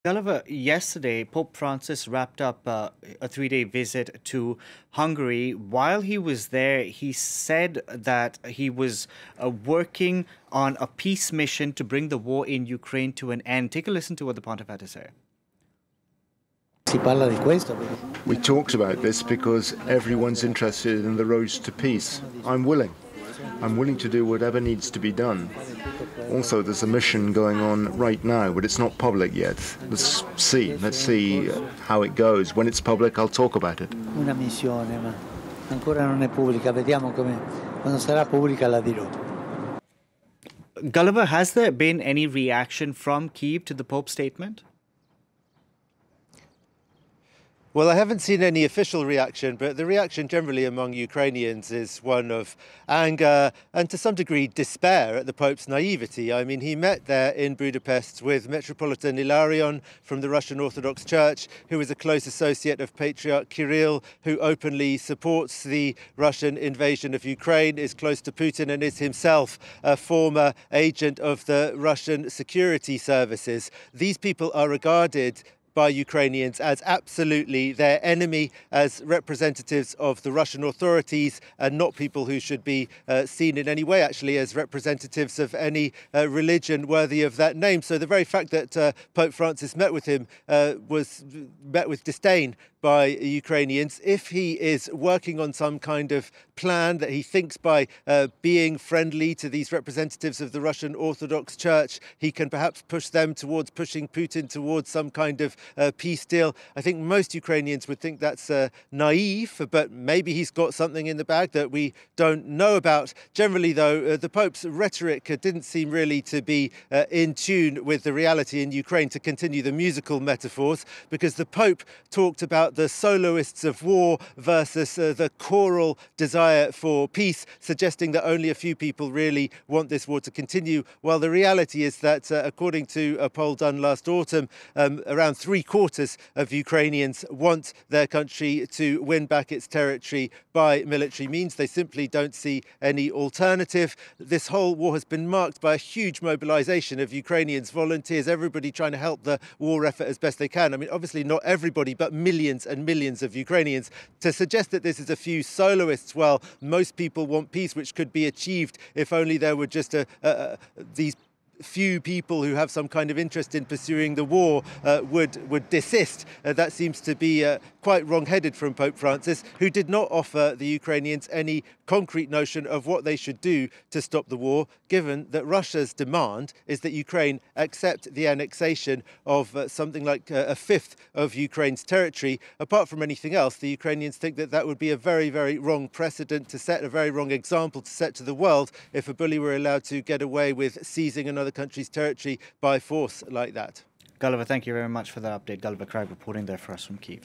Gulliver, yesterday, Pope Francis wrapped up a 3 day visit to Hungary. While he was there, he said that he was working on a peace mission to bring the war in Ukraine to an end. Take a listen to what the Pontiff had to say. Si parla di questo. We talked about this because everyone's interested in the road to peace. I'm willing. I'm willing to do whatever needs to be done. Also, there's a mission going on right now, but it's not public yet. Let's see how it goes. When it's public, I'll talk about it. Una missione, ma ancora non è pubblica. Vediamo come quando sarà pubblica la dirò. Gulliver, has there been any reaction from Kyiv to the Pope's statement? Well, I haven't seen any official reaction, but the reaction generally among Ukrainians is one of anger and to some degree despair at the Pope's naivety. I mean, he met there in Budapest with Metropolitan Ilarion from the Russian Orthodox Church, who is a close associate of Patriarch Kirill, who openly supports the Russian invasion of Ukraine, is close to Putin and is himself a former agent of the Russian security services. These people are regarded by Ukrainians as absolutely their enemy, as representatives of the Russian authorities, and not people who should be seen in any way actually as representatives of any religion worthy of that name. So the very fact that Pope Francis met with him was met with disdain by Ukrainians. If he is working on some kind of plan that he thinks by being friendly to these representatives of the Russian Orthodox Church, he can perhaps push them towards pushing Putin towards some kind of peace deal. I think most Ukrainians would think that's naive, but maybe he's got something in the bag that we don't know about. Generally, though, the Pope's rhetoric didn't seem really to be in tune with the reality in Ukraine, to continue the musical metaphors, because the Pope talked about the soloists of war versus the choral desire for peace, suggesting that only a few people really want this war to continue, while the reality is that, according to a poll done last autumn, around 3/4 of Ukrainians want their country to win back its territory by military means. They simply don't see any alternative. This whole war has been marked by a huge mobilization of Ukrainians, volunteers, everybody trying to help the war effort as best they can. I mean, obviously not everybody, but millions and millions of Ukrainians. To suggest that this is a few soloists, well, most people want peace, which could be achieved if only there were just these few people who have some kind of interest in pursuing the war would desist. That seems to be quite wrong-headed from Pope Francis, who did not offer the Ukrainians any concrete notion of what they should do to stop the war, given that Russia's demand is that Ukraine accept the annexation of something like a fifth of Ukraine's territory. Apart from anything else, the Ukrainians think that that would be a very, very wrong precedent to set, a very wrong example to set to the world if a bully were allowed to get away with seizing another country's territory by force like that. Gulliver, thank you very much for that update. Gulliver Craig reporting there for us from Kyiv.